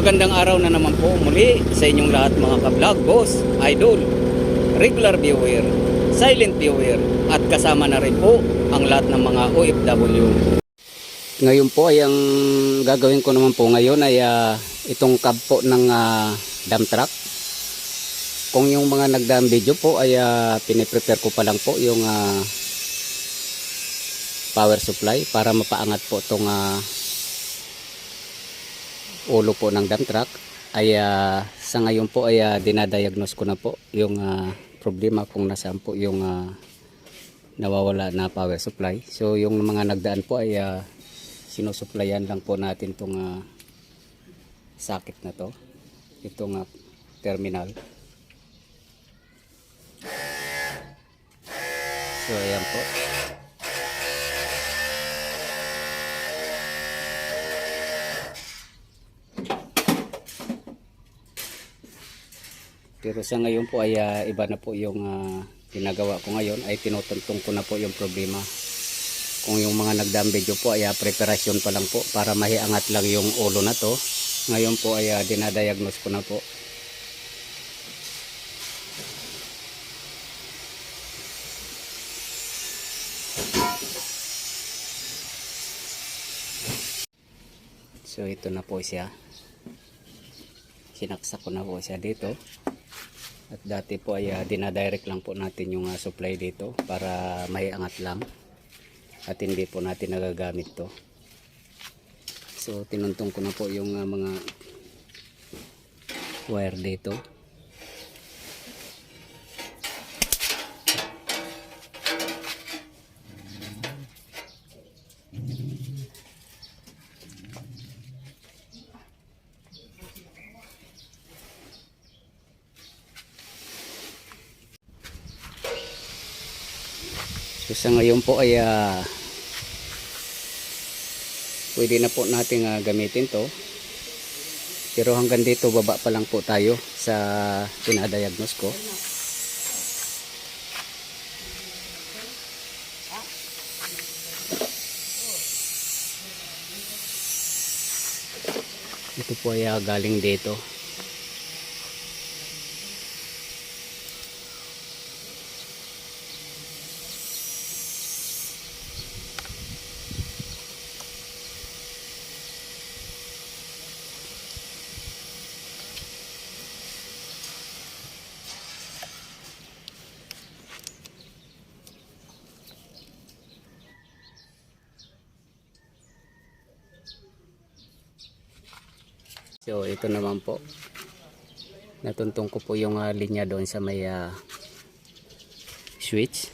Magandang araw na naman po muli sa inyong lahat mga ka-vlog, boss, idol, regular viewer, silent viewer at kasama na rin po ang lahat ng mga OFW. Ngayon po ay ang gagawin ko naman po ngayon ay itong cab po ng dump truck. Kung yung mga nagdaan video po ay piniprepare ko pa lang po yung power supply para mapaangat po itong ulo po ng dump truck. Ay sa ngayon po ay dinadiagnose ko na po yung problema kung nasaan po yung nawawala na power supply. So yung mga nagdaan po ay sinusuplayan lang po natin itong socket na to, itong terminal. So ayan po. Pero sa ngayon po ay iba na po yung ginagawa ko ngayon, ay tinutuntong ko na po yung problema. Kung yung mga nagdaang video po ay preparasyon pa lang po para mahiangat lang yung ulo na to. Ngayon po ay dinadiagnose ko na po. So ito na po siya. Sinaksak ko na po siya dito. At dati po ay dinadirect lang po natin yung supply dito para maiangat lang. At hindi po natin nagagamit to. So tinuntong ko na po yung mga wire dito. So sa ngayon po ay pwede na po natin gamitin to. Pero hanggang dito baba pa lang po tayo sa pinadiagnose ko. Ito po ay galing dito. So ito naman po, natuntong ko po yung linya doon sa may switch.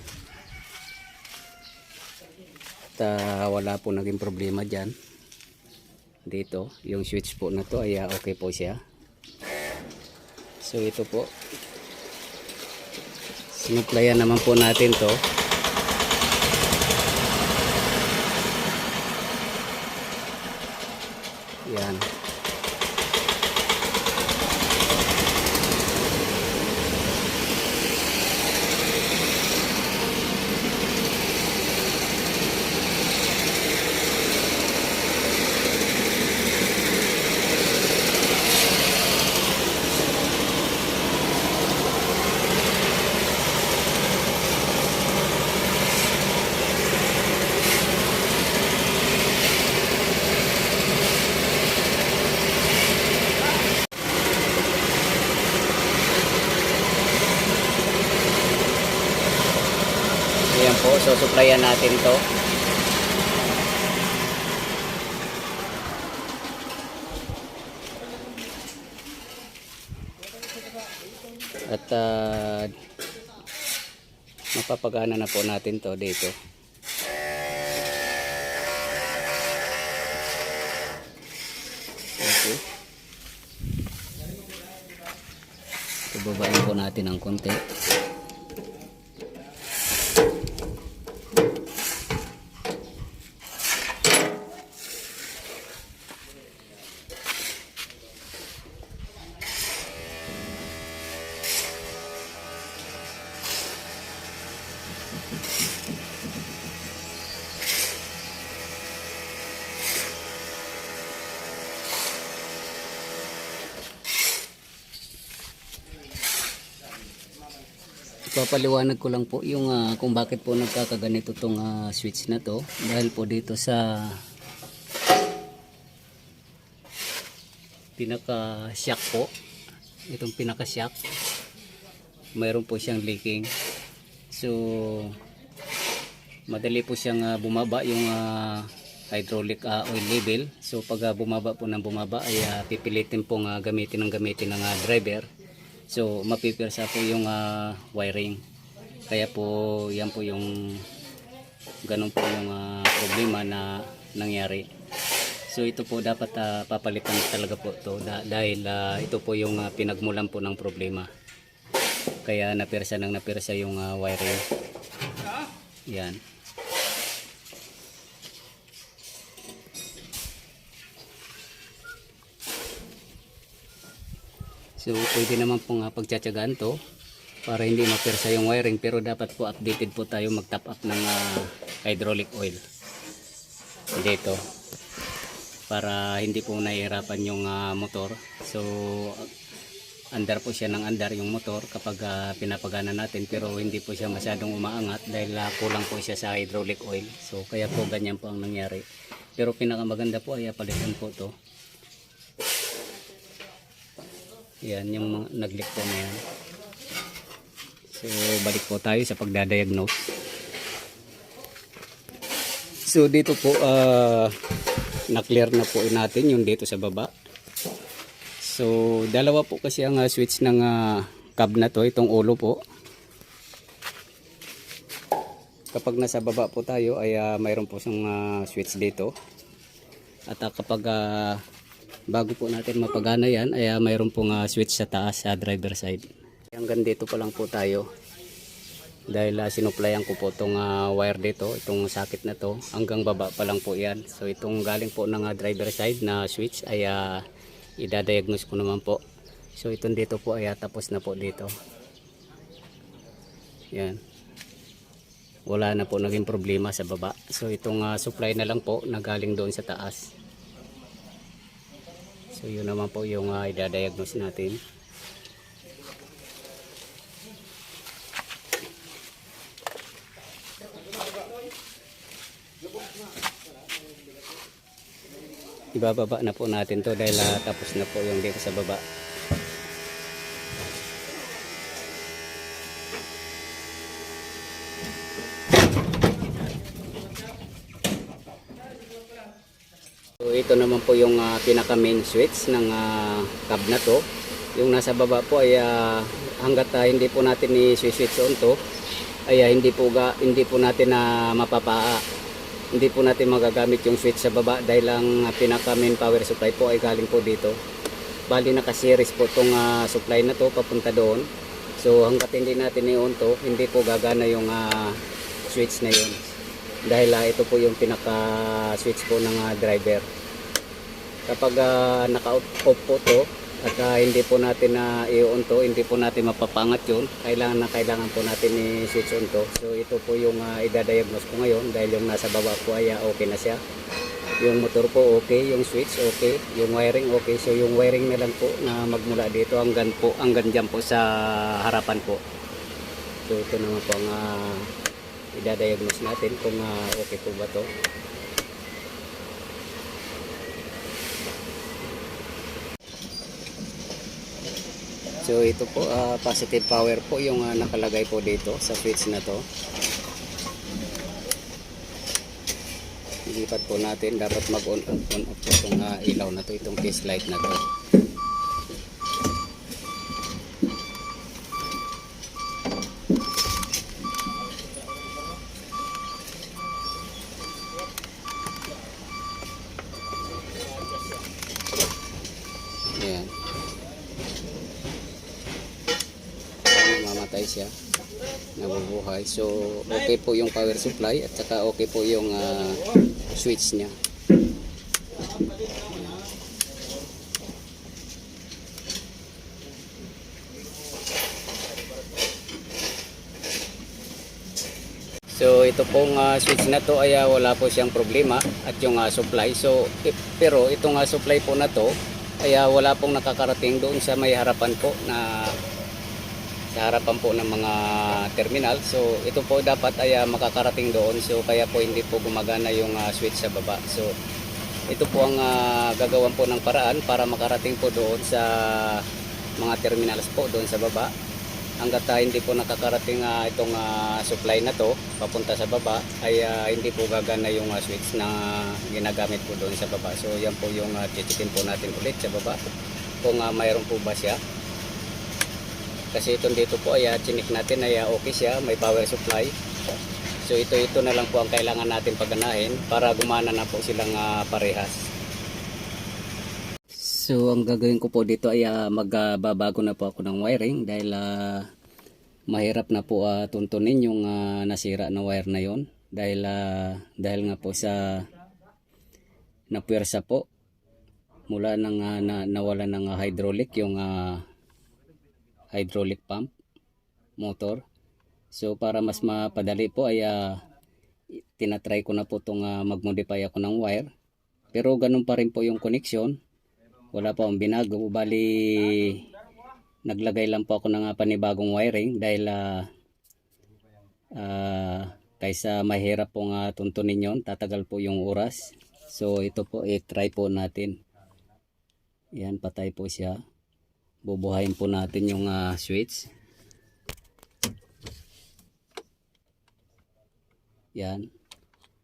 At wala po naging problema dyan. Dito, yung switch po na to ay okay po siya. So ito po, sinuplayan naman po natin to. Yan. Ayan po, so supplyan natin to. At mapapagana na po natin to dito. Okay. Ibabain po natin ng konti. Papaliwanag ko lang po yung kung bakit po nagkakaganito tong switch na to. Dahil po dito sa pinaka-shock po, itong pinaka-shock, mayroon po siyang leaking. So madali po siyang bumaba yung hydraulic oil level. So pag bumaba po ng bumaba ay pipilitin pong gamitin ng driver. So mapipirsa po yung wiring. Kaya po yan po yung ganun po yung problema na nangyari. So ito po dapat papalitan talaga po to dahil ito po yung pinagmulan po ng problema. Kaya napirsa yung wiring. Yan. So pwede naman pong pagtsatsagaan to para hindi mapirsa yung wiring, pero dapat po updated po tayo mag-top up ng hydraulic oil dito para hindi po nahihirapan yung motor. So andar po siya ng andar yung motor kapag pinapagana natin, pero hindi po siya masyadong umaangat dahil kulang po siya sa hydraulic oil. So kaya po ganyan po ang nangyari, pero pinakamaganda po ay palitan po to. Yan yung nag-leak po na yan. So balik po tayo sa pagdadiagnose. So dito po na-clear na po natin yung dito sa baba. So dalawa po kasi ang switch ng cab na to, itong ulo po. Kapag nasa baba po tayo ay mayroon po siyang switch dito. At kapag bago po natin mapagana yan ay mayroon pong switch sa taas sa driver side. Hanggang dito pa lang po tayo dahil sinuplayan ko po itong wire dito, itong socket na to, hanggang baba pa lang po yan. So itong galing po ng driver side na switch ay idadiagnose ko naman po. So itong dito po ay tapos na po dito. Yan, wala na po naging problema sa baba. So itong supply na lang po na galing doon sa taas. So yun naman po yung idadiagnose natin. Ibababa na po natin to dahil tapos na po yung dito sa baba. So ito naman po yung pinaka main switch ng cab na to. Yung nasa baba po ay hanggat hindi po natin i-switch on to ay hindi po natin hindi po natin magagamit yung switch sa baba dahil ang pinaka main power supply po ay galing po dito. Bali naka-series po tong supply na to papunta doon. So hanggat hindi natin i-on to, hindi po gagana yung switch na yun. Dahil ito po yung pinaka switch po ng driver. Kapag naka-off po to at hindi po natin i-on to, hindi po natin mapapangat yun. Kailangan po natin i-switch on to. So ito po yung idadiagnose ko ngayon dahil yung nasa baba po ay okay na siya. Yung motor po okay, yung switch okay, yung wiring okay. So yung wiring na lang po na magmula dito hanggang dyan po sa harapan po. So ito naman po ang idadiagnose natin kung okay po ba to. So ito po positive power po yung nakalagay po dito sa switch na to. Ilipat po natin, dapat mag-on off po itong ilaw na to, itong test light na to. Ayan. Mamatay siya, nabubuhay. So okay po yung power supply at saka okay po yung switch niya. So ito pong switch na to ay wala po siyang problema at yung supply. So pero itong supply po na to ay wala pong nakakarating doon sa may harapan po na sa harapan po ng mga terminal. So ito po dapat ay makakarating doon, so kaya po hindi po gumagana yung switch sa baba. So ito po ang gagawan po ng paraan para makarating po doon sa mga terminals po doon sa baba. Hanggat hindi po nakakarating itong supply na to papunta sa baba ay hindi po gagana yung switch na ginagamit po doon sa baba. So yan po yung chichikin po natin ulit sa baba kung mayroon po ba siya. Kasi itong dito po ay chinik natin ay okay siya, may power supply. So ito na lang po ang kailangan natin paganahin para gumana na po silang parehas. So ang gagawin ko po dito ay magbabago na po ako ng wiring dahil mahirap na po tuntunin yung nasira na wire na yon dahil nga po sa napuwersa po mula nang nawala ng hydraulic yung hydraulic pump motor. So para mas mapadali po ay tinatry ko na po itong mag-modify ako ng wire, pero ganun pa rin po yung connection, wala pa akong binago. Bali naglagay lang po ako ng panibagong wiring dahil kaysa mahirap pong tuntunin yon, tatagal po yung oras. So ito po i-try po natin. Yan, patay po siya. Bubuhayin po natin yung switch. Yan.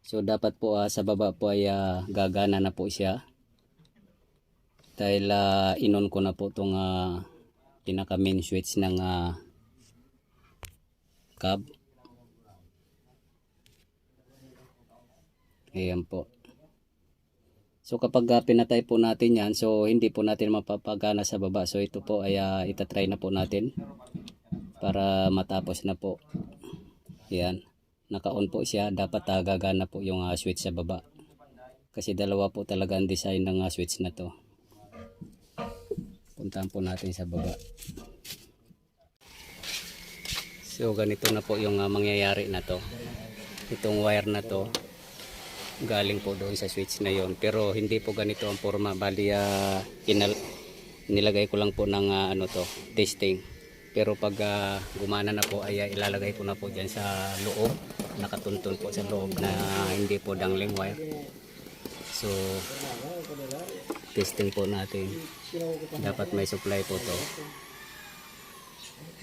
So dapat po sa baba po ay gagana na po siya. Dahil inon ko na po itong pinaka main switch ng cab. Ayan po. So kapag pinatay po natin yan, so hindi po natin mapapagana sa baba. So ito po ay itatry na po natin para matapos na po. Yan. Naka-on po siya. Dapat gagana po yung switch sa baba. Kasi dalawa po talaga ang design ng switch na to. Puntahan po natin sa baba. So ganito na po yung mangyayari na to. Itong wire na to galing po doon sa switch na yon, pero hindi po ganito ang forma. Bali nilagay ko lang po ng testing, pero pag gumana na po ay ilalagay ko na po dyan sa loob, nakatuntun po sa loob na hindi po dangling wire. So testing po natin, dapat may supply po to.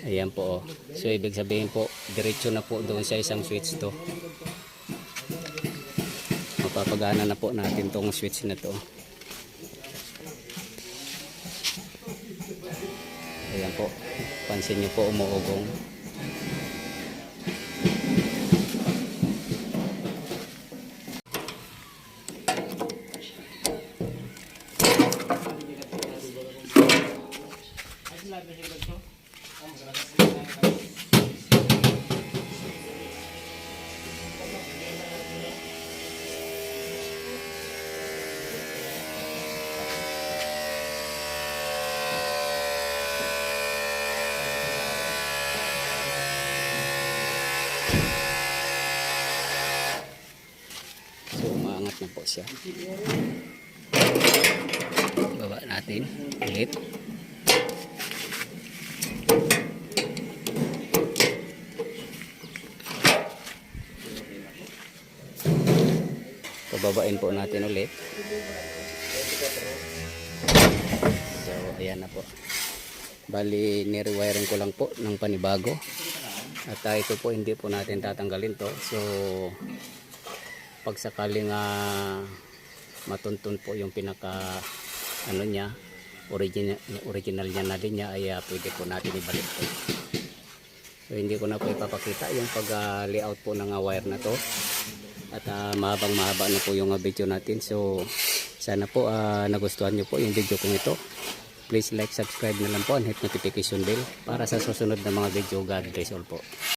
Ayan po. So ibig sabihin po diretso na po doon sa isang switch to. Mapapagana na po natin tong switch na to. Ayan po, pansin nyo po umuugong. Na po siya. Baba natin ulit. Pababain po natin ulit. So ayan na po. Bali ni-rewiring ko lang po ng panibago. At ito po hindi po natin tatanggalin to. So pag sakaling matuntun po yung pinaka niya, original niya na linya, ay pwede po natin ibalik po. So hindi ko na po ipapakita yung pag layout po ng wire na to, at mahabang mahaba na po yung video natin. So sana po nagustuhan nyo po yung video kong ito. Please like, subscribe na lang po and hit notification bell para sa susunod na mga video. God bless all po.